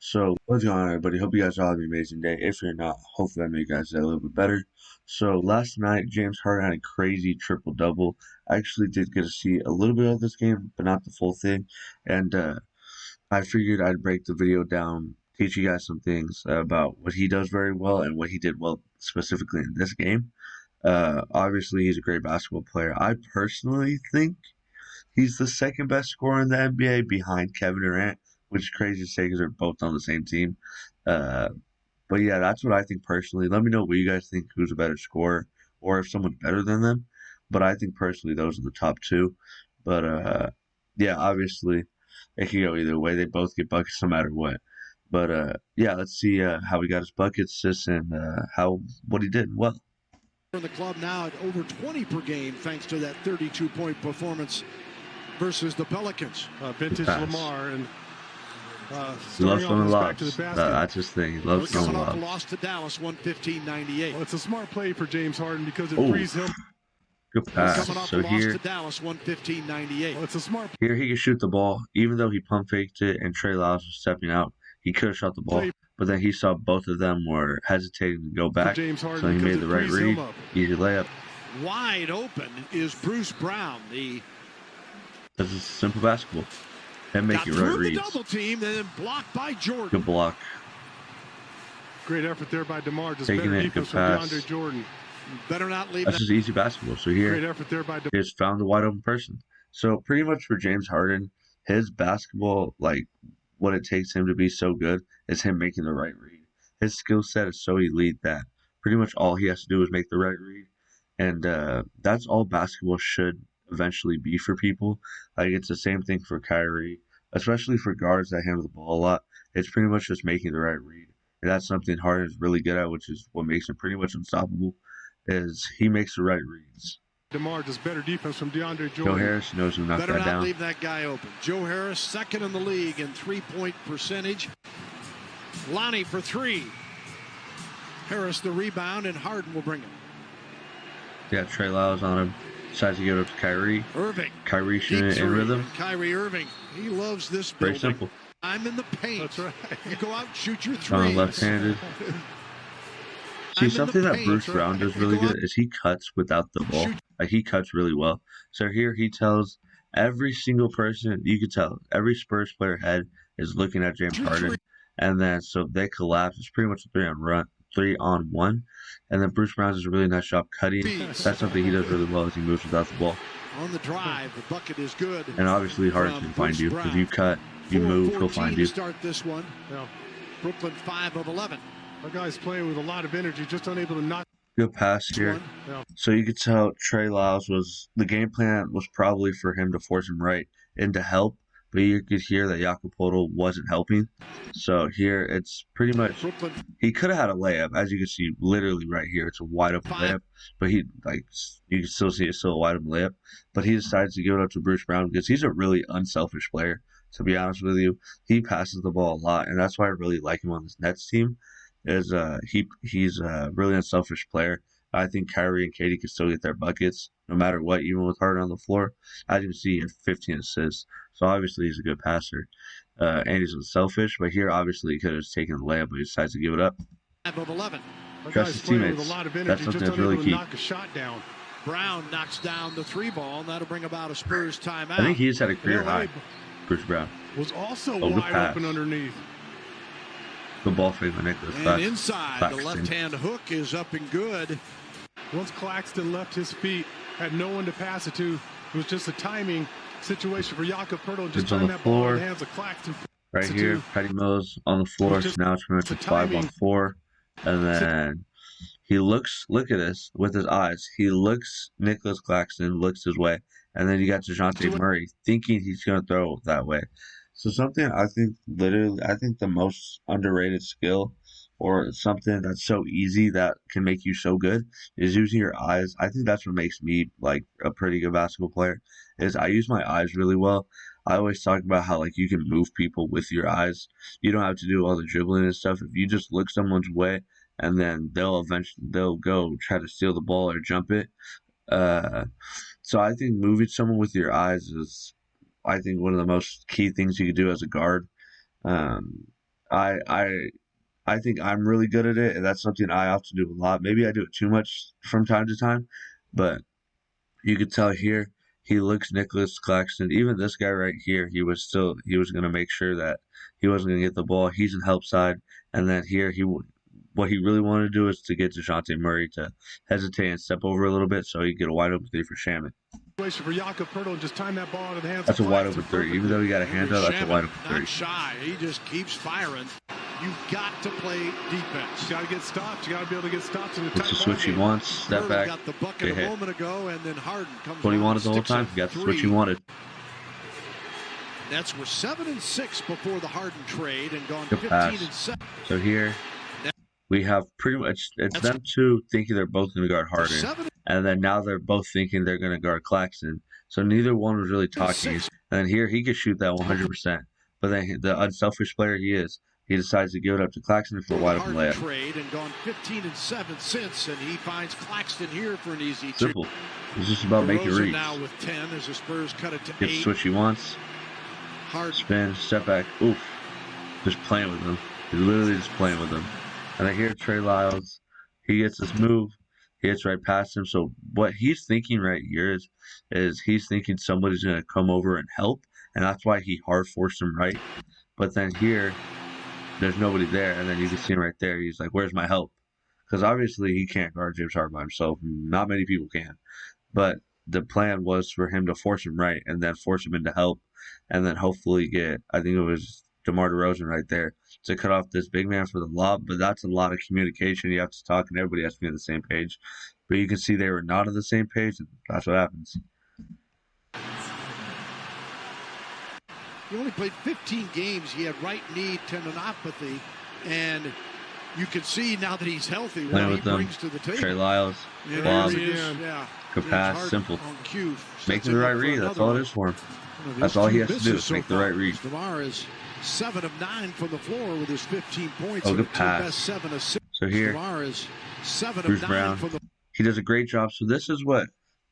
So, what's going on, everybody? Hope you guys all have an amazing day. If you're not, hopefully I make you guys a little bit better. So, last night, James Harden had a crazy triple double. I actually did get to see a little bit of this game, but not the full thing. And I figured I'd break the video down, teach you guys some things about what he does very well and what he did well specifically in this game. Obviously, he's a great basketball player. I personally think he's the second best scorer in the NBA behind Kevin Durant, which is crazy to say because they're both on the same team. Uh, but yeah, that's what I think personally. Let me know what you guys think, who's a better scorer, or if someone's better than them. But I think personally those are the top two. But yeah, obviously it can go either way. They both get buckets no matter what. But yeah, let's see how he got his buckets, assists, and how what he did well. In the club now at over 20 per game, thanks to that 32-point performance versus the Pelicans. Vintage Lamar and he loves throwing lobs. That's his thing. He loves throwing lobs. Lost to Dallas, 115-98. Well, it's a smart play for James Harden because it frees him. Good pass. So here, to Dallas, 115-98. Well, it's a smart. Here he can shoot the ball, even though he pump faked it and Trey Lyles was stepping out. He could have shot the ball, but then he saw both of them were hesitating to go back, James Harden, so he made the right read. Easy layup. Wide open is Bruce Brown. This is simple basketball. And making right reads. Double team, then blocked by Jordan. Good block. Great effort there by DeMar. Just Taking better it, defense good from pass. DeAndre Jordan. Better not leave. That's just easy basketball. So here, great effort there by he just found the wide open person. So pretty much for James Harden, his basketball, like what it takes him to be so good, is him making the right read. His skill set is so elite that pretty much all he has to do is make the right read, and that's all basketball should eventually be for people. Like it's the same thing for Kyrie, especially for guards that handle the ball a lot. It's pretty much just making the right read, and that's something Harden is really good at, which is what makes him pretty much unstoppable. Is he makes the right reads. DeMar does better defense from DeAndre Jordan. Joe Harris knows who knocked that down. Better not leave that guy open. Joe Harris, second in the league in three-point percentage. Lonnie for three. Harris the rebound, and Harden will bring it. Yeah, Trey Lyles on him. Decides to give it up to Kyrie. Irving. Kyrie shooting in rhythm. Kyrie Irving. He loves this building. Very simple. I'm in the paint. That's right. You go out and shoot your threes. On left-handed. See, something that Bruce Brown does really good is he cuts without the ball. Like, he cuts really well. So here he tells every single person, you can tell, every Spurs player head is looking at James Harden. And then, so they collapse. It's pretty much a 3-on-1. And then Bruce Brown does a really nice job cutting. That's something he does really well as he moves without the ball. On the drive, the bucket is good. And obviously Harden can find you. If you cut, you move, he'll find you. Start this one. Yeah. Brooklyn 5 of 11. Our guy's playing with a lot of energy, just unable to knock. Good pass here. Yeah. So you could tell Trey Lyles was, the game plan was probably for him to force him right into help, but you could hear that Jakob Poeltl wasn't helping. So here it's pretty much, he could have had a layup, as you can see literally right here. It's a wide open layup, but he, like, you can still see it's still a wide open layup, but he decides to give it up to Bruce Brown because he's a really unselfish player, to be honest with you. He passes the ball a lot, and that's why I really like him on this Nets team. Is he's a really unselfish player. I think Kyrie and Katie can still get their buckets no matter what, even with Harden on the floor. As you can see, he has 15 assists. So obviously he's a good passer. And he's unselfish, but here obviously he could have taken the layup, but he decides to give it up. 5 of 11. Trust his teammates. With a lot of energy, that's something just that's really key. knock a shot down. Brown knocks down the three ball, and that'll bring about a Spurs timeout. I think he's had a career high. Bruce Brown was also wide open underneath. Good ball fake by Nicholas. And inside, the left-hand hook is up and good. Once Claxton left his feet, had no one to pass it to. It was just a timing situation for Jakob Poeltl. Just on the floor. In the hands of Claxton. Right here, Patty Mills on the floor. So now it's pretty much 5-on-4. And then he looks, look at this, with his eyes. He looks, Nicholas Claxton looks his way. And then you got DeJounte Murray thinking he's going to throw that way. So something I think the most underrated skill or something that's so easy that can make you so good is using your eyes. I think that's what makes me like a pretty good basketball player is I use my eyes really well. I always talk about how like you can move people with your eyes. You don't have to do all the dribbling and stuff. If you just look someone's way and then they'll go try to steal the ball or jump it. So I think moving someone with your eyes is, I think, one of the most key things you can do as a guard. I I I think I'm really good at it, and that's something I often do a lot. Maybe I do it too much from time to time, but you could tell here he looks Nicholas Claxton. Even this guy right here, he was going to make sure that he wasn't going to get the ball. He's in help side, and then here what he really wanted to do is to get DeJounte Murray to hesitate and step over a little bit so he could get a wide open three for Shaman. For Jakob Poeltl, just time that ball out of the hands That's of a wide Claxton open three. perfectly. Even though he got a hand up, that's a wide open three. Not shy. He just keeps firing. You've got to play defense. You got to get stopped. You got to be able to get stopped in the tight It's the switch he ball game. wants. Step back. Got the bucket Get a hit. moment ago, and then Harden comes. That's what he on wanted the whole and time. sticks He a got the switch he three. wanted. Nets were 7-6 before the Harden trade and gone Good pass. 15-7. So here we have pretty much it's them two thinking they're both going to guard Harden, and then now they're both thinking they're going to guard Claxton. So neither one was really talking. And then here he could shoot that 100%, but then the unselfish player he is, he decides to give it up to Claxton for a wide open layup. Trade and gone 15-7 since, and he finds Claxton here for an easy two. Simple. It's just about making reads. Now with 10 as the Spurs cut it to Get the 8. switch he wants. Harden. Spin, step back. Oof. Just playing with him. He's literally just playing with him. And I hear Trey Lyles. He gets this move. He hits right past him. So what he's thinking right here is he's thinking somebody's going to come over and help. And that's why he hard forced him right. But then here, there's nobody there. And then you can see him right there. He's like, where's my help? Because obviously he can't guard James Harden by himself. Not many people can. But the plan was for him to force him right and then force him into help. And then hopefully get, I think it was DeMar DeRozan right there, to cut off this big man for the lob. But that's a lot of communication. You have to talk, and everybody has to be on the same page. But you can see they were not on the same page, and that's what happens. He only played 15 games. He had right knee tendinopathy, and you can see now that he's healthy what he brings to the table. Trey Lyles, lob, good pass, simple. Making the right read, that's all it is for him. That's all he has to do is make the right read. DeMar is 7 of 9 from the floor with his 15 points. Oh, good pass. 7 assists. So here, DeMar is 7 Bruce of 9 Brown, from the. he does a great job. So this is what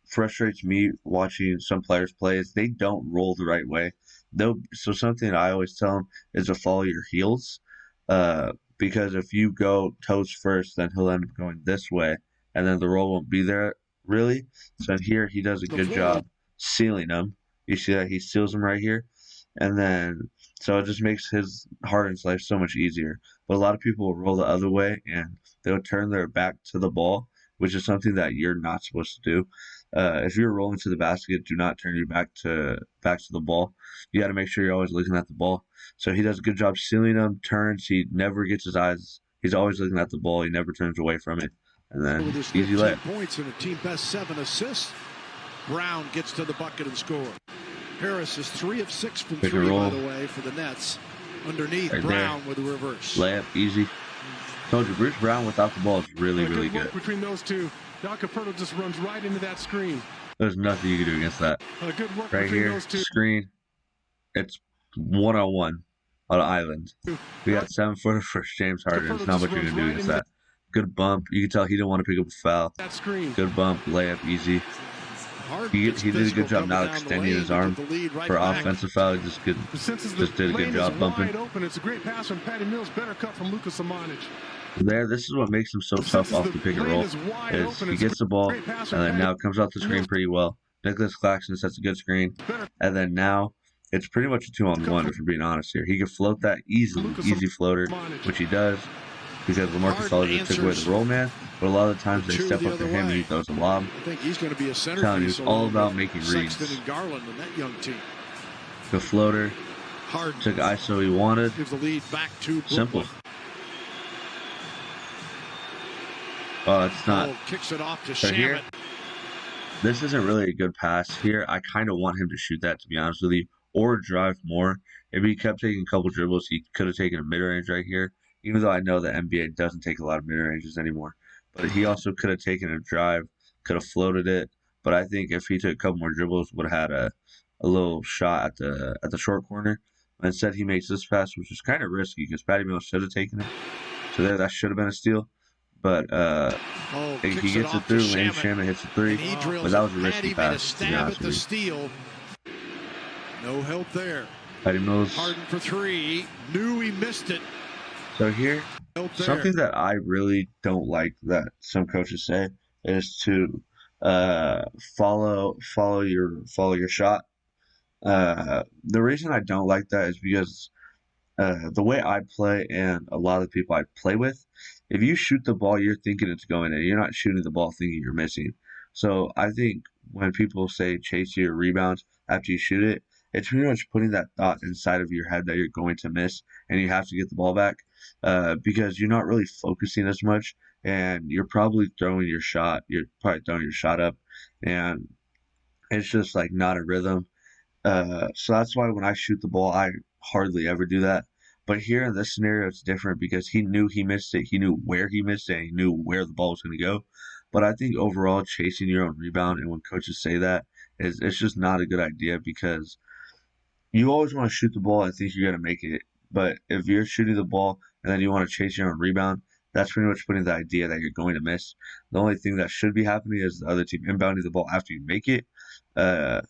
frustrates me watching some players play is they don't roll the right way. So something I always tell them is to follow your heels, because if you go toes first, then he'll end up going this way, and then the roll won't be there really. So here he does a good job sealing them. You see that he seals them right here, and then so it just makes his Harden's life so much easier. But a lot of people will roll the other way and they'll turn their back to the ball, which is something that you're not supposed to do. If you're rolling to the basket, do not turn your back to the ball. You got to make sure you're always looking at the ball. So he does a good job sealing them, turns. He never gets his eyes. He's always looking at the ball. He never turns away from it. And then easy layup. Points and a team best 7 assists. Brown gets to the bucket and scores. Harris is 3 of 6 from 3, by the way, for the Nets. Underneath, right Brown there with a reverse. Layup, easy. Told you, Bruce Brown without the ball is really, really good. Between those two, Jakob Poeltl just runs right into that screen. There's nothing you can do against that. Good work right between here, those two. Screen. It's 1-on-1 on an island. We got 7-footer for James Harden. It's not much you can do against that. Good bump. You can tell he didn't want to pick up a foul. That screen. Good bump, layup, easy. He did a good job not extending his arm for offensive foul. He just did a good job bumping. Open. It's a great pass from Patty Mills. Better cut from Luka Samanic. This is what makes him so tough off the pick and roll. Is he gets the ball and then now comes off the screen pretty well. Nicholas Claxton sets a good screen, and then now it's pretty much a 2-on-1 if we're being honest here. He can float that easy floater, which he does. Because LaMarcus Aldridge took away the roll man, but a lot of the times they step up to him and he throws a lob. I think he's going to be a center. Telling you, it's all about making reads. Sexton and Garland and that young team. The floater Harden took ISO he wanted. Gives the lead back to simple. Oh, it's not. Kicks it off to so here, this isn't really a good pass. Here, I kind of want him to shoot that, to be honest with you, or drive more. If he kept taking a couple dribbles, he could have taken a mid-range right here. Even though I know the NBA doesn't take a lot of mid-ranges anymore. But he also could have taken a drive, could have floated it. But I think if he took a couple more dribbles, would have had a little shot at the short corner. But instead, he makes this pass, which is kind of risky because Patty Mills should have taken it. So that should have been a steal. But he gets it through, and Shaman hits a 3. But that was a risky pass, to be honest with you. No help there. Patty Mills. Harden for 3. Knew he missed it. So here, something that I really don't like that some coaches say is to uh, follow your shot. The reason I don't like that is because the way I play and a lot of the people I play with, if you shoot the ball, you're thinking it's going in. You're not shooting the ball thinking you're missing. So I think when people say chase your rebounds after you shoot it, it's pretty much putting that thought inside of your head that you're going to miss and you have to get the ball back because you're not really focusing as much and you're probably throwing your shot. You're probably throwing your shot up and it's just like not a rhythm. So that's why when I shoot the ball, I hardly ever do that. But here in this scenario, it's different because he knew he missed it. He knew where he missed it. And he knew where the ball was going to go. But I think overall, chasing your own rebound, and when coaches say that, is it's just not a good idea because you always want to shoot the ball and think you're going to make it. But if you're shooting the ball and then you want to chase your own rebound, that's pretty much putting the idea that you're going to miss. The only thing that should be happening is the other team inbounding the ball after you make it. Uh,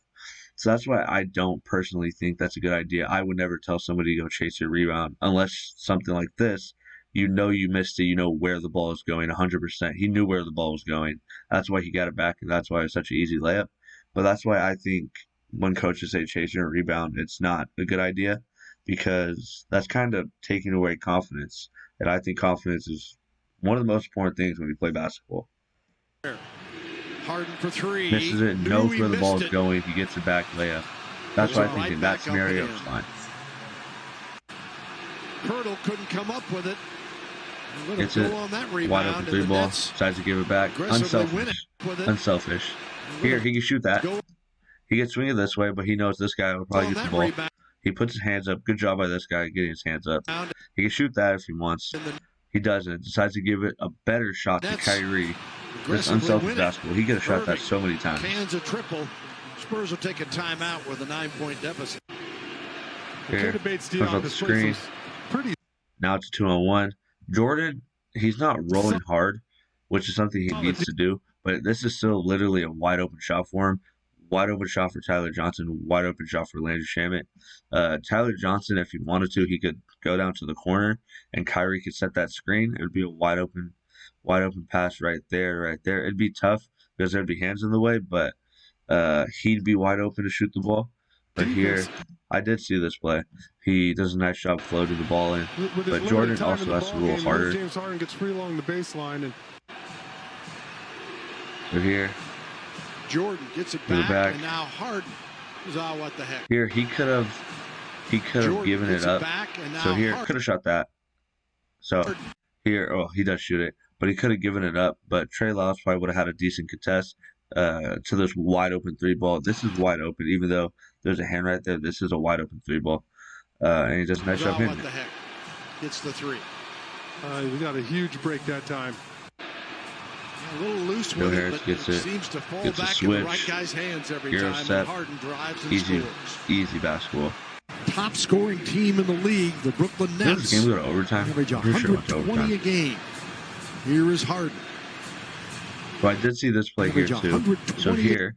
so that's why I don't personally think that's a good idea. I would never tell somebody to go chase your rebound unless something like this. You know you missed it. You know where the ball is going 100%. He knew where the ball was going. That's why he got it back, and that's why it's such an easy layup. But that's why I think when coaches say chase your rebound, it's not a good idea because that's kind of taking away confidence. And I think confidence is one of the most important things when you play basketball. Harden for three. Misses it, knows where the ball is going. He gets it back, layup. That's why I think in that scenario, it's fine. Hurdle couldn't come up with it. It's a wide open three ball. Decides to give it back. Unselfish. Here, he can shoot that. He gets swinging this way, but he knows this guy will probably get the ball. He puts his hands up. Good job by this guy getting his hands up. He can shoot that if he wants. He doesn't. Decides to give it a better shot to Kyrie. This unselfish basketball. He could have shot that so many times. Cans a triple. Spurs will take a timeout with a 9-point deficit. Here, comes off the screen. Now it's a 2-on-1. Jordan, he's not rolling hard, which is something he needs to do, but this is still literally a wide open shot for him. Wide open shot for Tyler Johnson. Wide open shot for Landry Shamet. Tyler Johnson, if he wanted to, he could go down to the corner and Kyrie could set that screen. It would be a wide open pass right there. It'd be tough because there'd be hands in the way, but he'd be wide open to shoot the ball. But here, I did see this play. He does a nice job floating the ball in. But Jordan also has to roll harder. James Harden gets free along the baseline. And so here, Jordan gets it back, and now Harden is what the heck. Here, he could have given it up. So here, could have shot that. So here, oh, he does shoot it. But he could have given it up. But Trey Lyles probably would have had a decent contest to this wide open three ball. This is wide open, even though there's a hand right there. This is a wide open three ball. And he does a nice job hitting it. Gets the three. He got a huge break that time. A little loose with it, but it seems to fall back in the right guy's hands every time. Set. Harden drives and Easy, scores. easy basketball. Top scoring team in the league, the Brooklyn Nets. Does this game go to overtime? Average 120 a game. Here is Harden. So I did see this play here too. So here,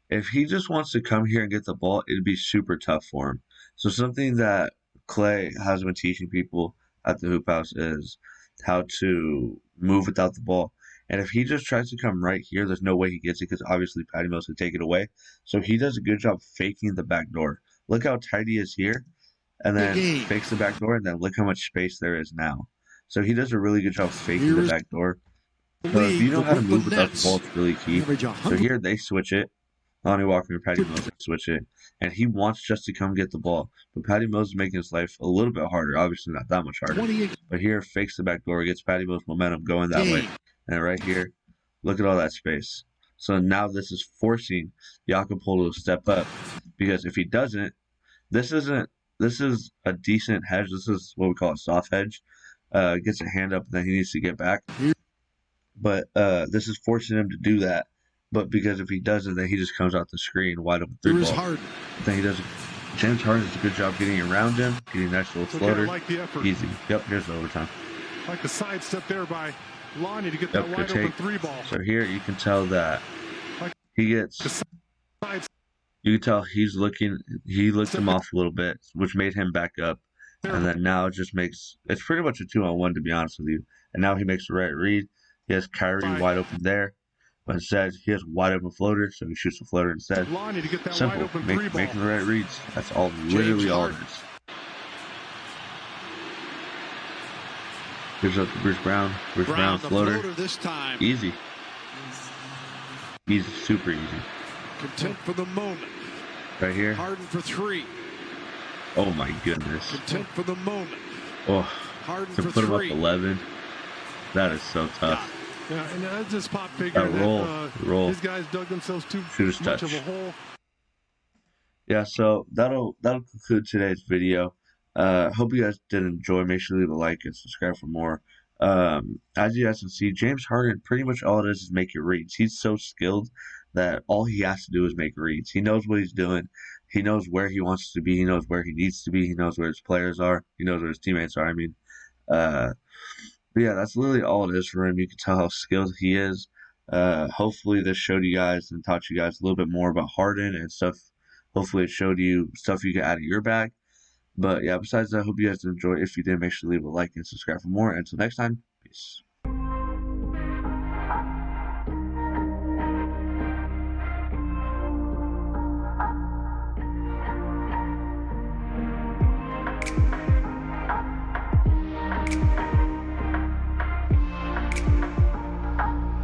if he just wants to come here and get the ball, it'd be super tough for him. So something that Clay has been teaching people at the Hoop House is how to move without the ball. And if he just tries to come right here, there's no way he gets it because obviously Patty Mills can take it away. So he does a good job faking the back door. Look how tight he is here, and then fakes the back door, and then look how much space there is now. So he does a really good job faking the back door. So if you know how to move without the ball, it's really key. So here they switch it. Lonnie Walker and Patty Mills switch it. And he wants just to come get the ball. But Patty Mills is making his life a little bit harder. Obviously not that much harder. But here fakes the back door, gets Patty Mills momentum going that way. And right here, look at all that space. So now this is forcing Jakob Poeltl to step up. Because if he doesn't, this is a decent hedge. This is what we call a soft hedge. Gets a hand up, and then he needs to get back. But this is forcing him to do that. But because if he doesn't, then he just comes out the screen wide open three ball. Harden. Then he doesn't. James Harden does a good job getting around him, getting a nice little floater. I like the effort. Easy. Yep, here's the overtime. I like the sidestep there by Lonnie to get that wide open three ball. So here you can tell that he gets. You can tell he looked him off a little bit, which made him back up. And then now it just makes it's pretty much a 2-on-1 to be honest with you. And now he makes the right read. He has Kyrie wide open there. But instead he has a wide open floater, so he shoots the floater instead. Lonnie to get that Simple. wide open three ball. Making the right reads. That's all literally all it is. Gives up to Bruce Brown. Bruce Brown floater. This time. Easy. Easy, super easy. Content for the moment. Right here. Harden for three. Oh my goodness. Content for the moment. Oh, Harden to for put him up three. 11. That is so tough. Yeah, and that's just pop figure. Roll. These guys dug themselves too much of a hole. Yeah, so that'll conclude today's video. Hope you guys did enjoy. Make sure to leave a like and subscribe for more. As you guys can see, James Harden, pretty much all it is make your reads. He's so skilled that all he has to do is make reads. He knows what he's doing. He knows where he wants to be. He knows where he needs to be. He knows where his players are. He knows where his teammates are. But yeah, that's literally all it is for him. You can tell how skilled he is. Hopefully this showed you guys and taught you guys a little bit more about Harden and stuff. Hopefully it showed you stuff you can add to your bag. But yeah, besides that, I hope you guys enjoyed. If you did, make sure to leave a like and subscribe for more. Until next time, peace.